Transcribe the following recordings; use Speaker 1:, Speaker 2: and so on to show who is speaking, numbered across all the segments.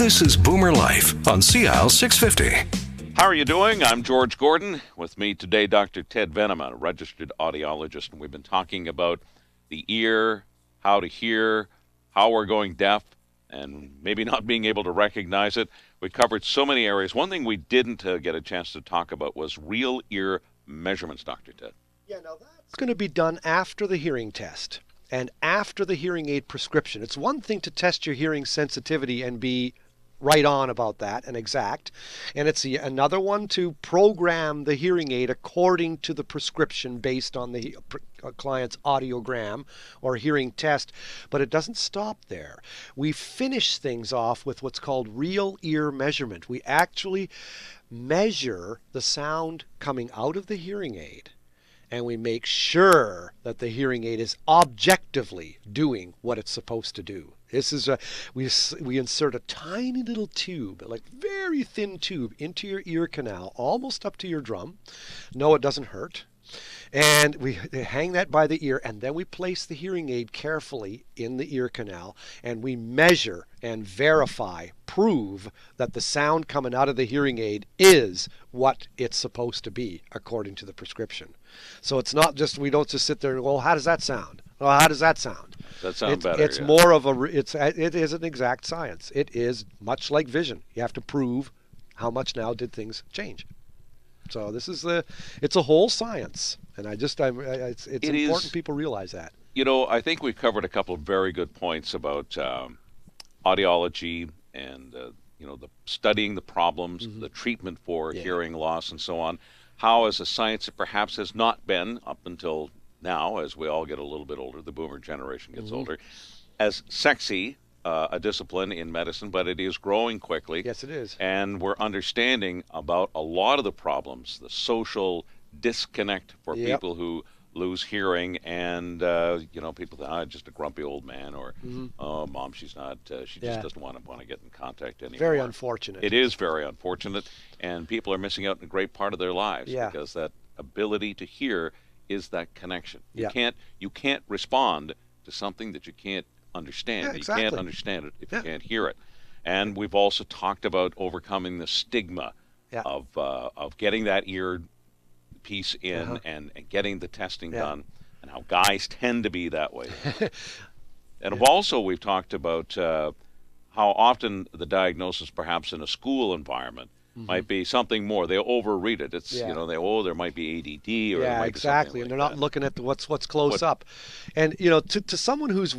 Speaker 1: This is Boomer Life on CL 650.
Speaker 2: How are you doing? I'm George Gordon. With me today, Dr. Ted Venema, a registered audiologist, and we've been talking about the ear, how to hear, how we're going deaf, and maybe not being able to recognize it. We covered so many areas. One thing we didn't get a chance to talk about was real ear measurements, Dr. Ted.
Speaker 3: Yeah, now that's going to be done after the hearing test and after the hearing aid prescription. It's one thing to test your hearing sensitivity and be right on about that and exact, and it's another one to program the hearing aid according to the prescription based on the client's audiogram or hearing test. But it doesn't stop there. We finish things off with what's called real ear measurement. We actually measure the sound coming out of the hearing aid, and we make sure that the hearing aid is objectively doing what it's supposed to do. This is we insert a tiny little tube, like very thin tube, into your ear canal, almost up to your drum. No, it doesn't hurt. And we hang that by the ear, and then we place the hearing aid carefully in the ear canal, and we measure and verify, prove that the sound coming out of the hearing aid is what it's supposed to be according to the prescription. So it's not just, we don't just sit there and go, well, how does that sound? Well, how does that sound?
Speaker 2: That sounds better.
Speaker 3: It's more of it is an exact science. It is much like vision. You have to prove how much now did things change. So this is it's a whole science, and it's important people realize that.
Speaker 2: You know, I think we've covered a couple of very good points about audiology and the studying the problems, the treatment for hearing loss, and so on. How, as a science that perhaps has not been up until now, as we all get a little bit older, the boomer generation gets older, as sexy a discipline in medicine, but it is growing quickly.
Speaker 3: Yes, it is.
Speaker 2: And we're understanding about a lot of the problems, the social disconnect for people who lose hearing, and people think, just a grumpy old man, or oh, mom, she's not, she just doesn't want to get in contact anymore.
Speaker 3: Very unfortunate.
Speaker 2: It is very unfortunate, and people are missing out on a great part of their lives because that ability to hear is that connection. You can't respond to something that you can't understand.
Speaker 3: Exactly.
Speaker 2: You can't understand it if you can't hear it. And we've also talked about overcoming the stigma of getting that ear piece in and getting the testing done, and how guys tend to be that way. And we've talked about how often the diagnosis, perhaps in a school environment, might be something more. They overread it. It's there might be ADD, or there might
Speaker 3: exactly,
Speaker 2: be
Speaker 3: and they're not looking at what's close up. And to someone who's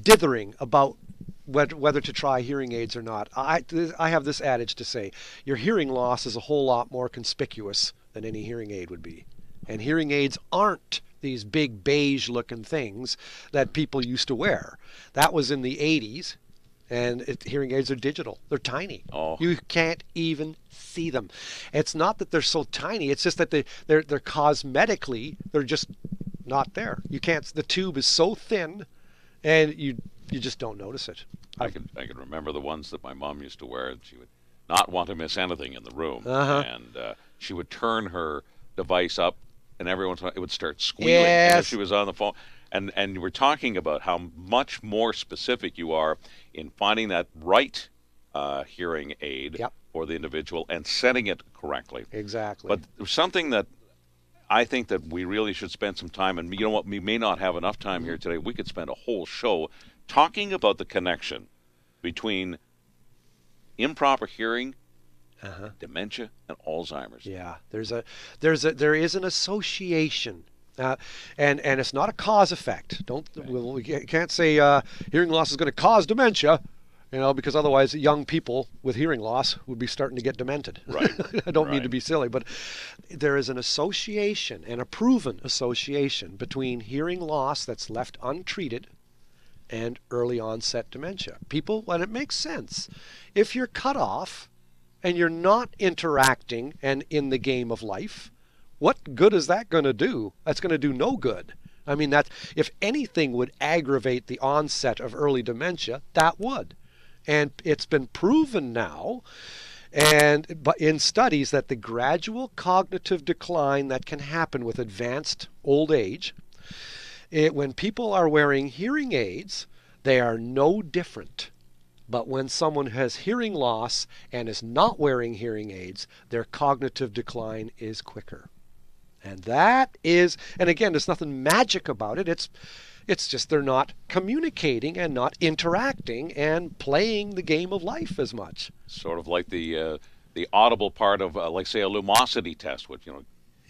Speaker 3: dithering about whether to try hearing aids or not, I have this adage to say: your hearing loss is a whole lot more conspicuous than any hearing aid would be. And hearing aids aren't these big beige-looking things that people used to wear. That was in the 80s. And hearing aids are digital. They're tiny.
Speaker 2: Oh.
Speaker 3: You can't even see them. It's not that they're so tiny. It's just that they're cosmetically, they're just not there. You can't. The tube is so thin, and you just don't notice it.
Speaker 2: I can remember the ones that my mom used to wear, and she would not want to miss anything in the room, and she would turn her device up, and every once in a while it would start squealing as she was on the phone. And we're talking about how much more specific you are in finding that right hearing aid for the individual and setting it correctly.
Speaker 3: Exactly.
Speaker 2: But there's something that I think that we really should spend some time, and you know what, we may not have enough time here today. We could spend a whole show talking about the connection between improper hearing, dementia, and Alzheimer's.
Speaker 3: Yeah, there is an association. And it's not a cause effect. We can't say hearing loss is going to cause dementia, because otherwise young people with hearing loss would be starting to get demented.
Speaker 2: Right.
Speaker 3: I don't mean to be silly, but there is an association, and a proven association, between hearing loss that's left untreated and early onset dementia. People, and it makes sense. If you're cut off and you're not interacting and in the game of life, what good is that going to do? That's going to do no good. I mean, that if anything would aggravate the onset of early dementia, that would. And it's been proven now, but in studies, that the gradual cognitive decline that can happen with advanced old age, when people are wearing hearing aids, they are no different But when someone has hearing loss and is not wearing hearing aids, their cognitive decline is quicker. And that is, and again, there's nothing magic about it. It's just they're not communicating and not interacting and playing the game of life as much.
Speaker 2: Sort of like the audible part of, like, say, a lumosity test, which,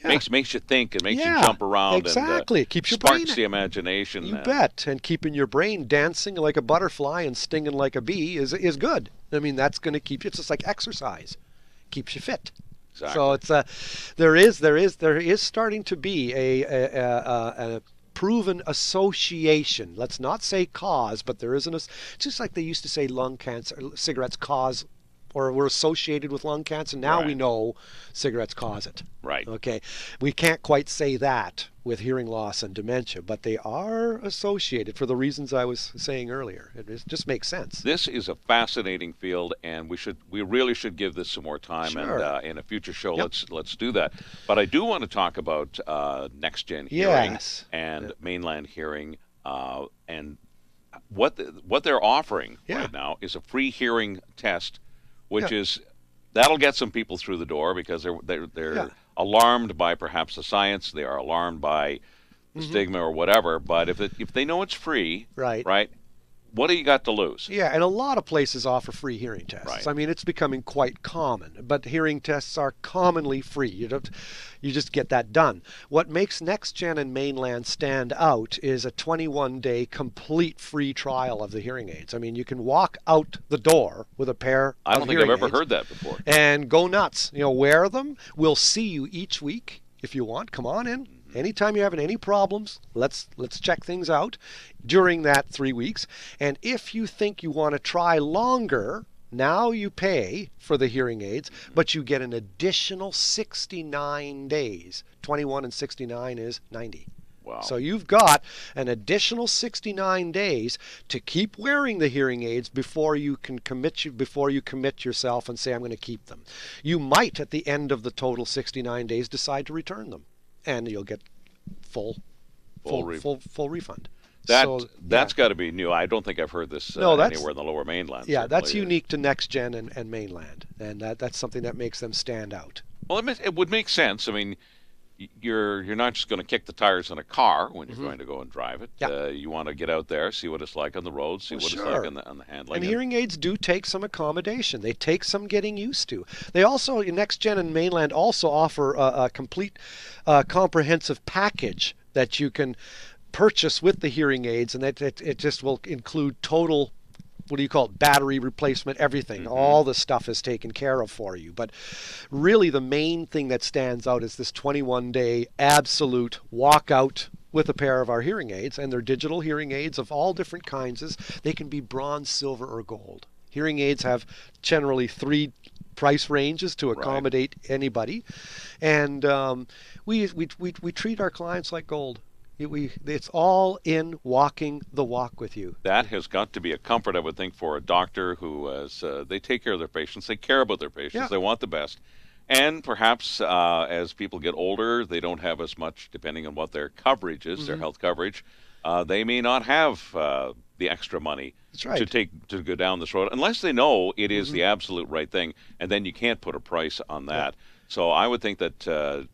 Speaker 2: makes you think and makes you jump around.
Speaker 3: Exactly.
Speaker 2: And,
Speaker 3: it keeps your brain,
Speaker 2: sparks the imagination.
Speaker 3: You bet. And keeping your brain dancing like a butterfly and stinging like a bee is good. I mean, that's going to keep you. It's just like exercise. Keeps you fit.
Speaker 2: Exactly.
Speaker 3: So it's there is starting to be a proven association. Let's not say cause, but there is just like they used to say lung cancer, cigarettes cause, or were associated with lung cancer. Now we know cigarettes cause it.
Speaker 2: Right.
Speaker 3: Okay. We can't quite say that with hearing loss and dementia, but they are associated for the reasons I was saying earlier. It just makes sense.
Speaker 2: This is a fascinating field, and we really should give this some more time.
Speaker 3: Sure.
Speaker 2: And in a future show, let's do that. But I do want to talk about next gen hearing and mainland hearing, and what they're offering right now is a free hearing test, which is that'll get some people through the door because they're alarmed by perhaps the science, they are alarmed by the stigma or whatever. But if they know it's free, right, what do you got to lose?
Speaker 3: Yeah, and a lot of places offer free hearing tests.
Speaker 2: Right.
Speaker 3: I mean, it's becoming quite common, but hearing tests are commonly free. You just get that done. What makes NextGen and Mainland stand out is a 21-day complete free trial of the hearing aids. I mean, you can walk out the door with a pair
Speaker 2: I don't
Speaker 3: of
Speaker 2: think
Speaker 3: hearing
Speaker 2: I've ever
Speaker 3: aids
Speaker 2: heard that before.
Speaker 3: and go nuts. Wear them. We'll see you each week if you want. Come on in. Anytime you're having any problems, let's check things out during that 3 weeks. And if you think you want to try longer, now you pay for the hearing aids, but you get an additional 69 days. 21 and 69 is 90.
Speaker 2: Wow.
Speaker 3: So you've got an additional 69 days to keep wearing the hearing aids before you commit yourself and say, I'm going to keep them. You might, at the end of the total 69 days, decide to return them, and you'll get full refund.
Speaker 2: That's got to be new. I don't think I've heard this anywhere in the Lower Mainland.
Speaker 3: Yeah, that's unique to NextGen and Mainland, and that's something that makes them stand out.
Speaker 2: Well, it would make sense. I mean, you're not just going to kick the tires in a car when you're going to go and drive it.
Speaker 3: Yeah.
Speaker 2: You want to get out there, see what it's like on the road, see what it's like on the handling.
Speaker 3: And hearing aids do take some accommodation. They take some getting used to. They also, NextGen and Mainland also offer a complete comprehensive package that you can purchase with the hearing aids, and it just will include total, what do you call it, battery replacement, everything. All the stuff is taken care of for you. But really the main thing that stands out is this 21-day absolute walkout with a pair of our hearing aids, and they're digital hearing aids of all different kinds. They can be bronze, silver, or gold. Hearing aids have generally 3 price ranges to accommodate anybody, and we treat our clients like gold. It's all in walking the walk with you.
Speaker 2: That has got to be a comfort, I would think, for a doctor who they take care of their patients, they care about their patients, they want the best. And perhaps as people get older, they don't have as much, depending on what their coverage is, their health coverage. They may not have the extra money to go down this road, unless they know it is the absolute right thing, and then you can't put a price on that. So I would think that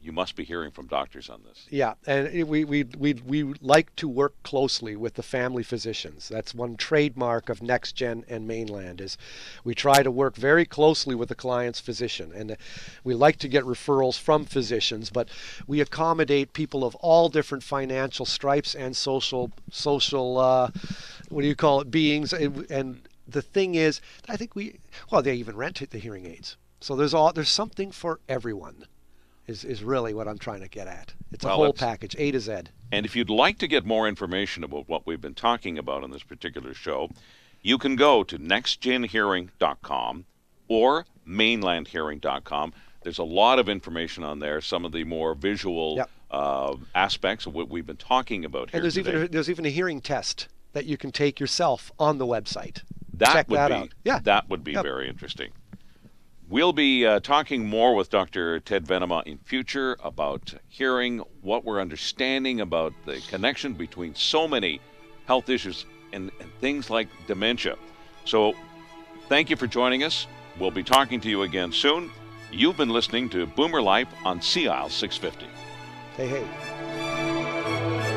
Speaker 2: you must be hearing from doctors on this. Yeah, and we like to work closely with the family physicians. That's one trademark of NextGen and Mainland, is we try to work very closely with the client's physician, and we like to get referrals from physicians, but we accommodate people of all different financial stripes and social what do you call it, beings. And the thing is, I think they even rent the hearing aids. So there's something for everyone. Is really what I'm trying to get at. It's a whole package, A to Z. And if you'd like to get more information about what we've been talking about on this particular show, you can go to nextgenhearing.com or mainlandhearing.com. There's a lot of information on there, some of the more visual aspects of what we've been talking about here today. And there's even a hearing test that you can take yourself on the website. Check that out. Yeah. That would be very interesting. We'll be talking more with Dr. Ted Venema in future about hearing, what we're understanding about the connection between so many health issues and things like dementia. So thank you for joining us. We'll be talking to you again soon. You've been listening to Boomer Life on Sea Isle 650.
Speaker 3: Hey, hey.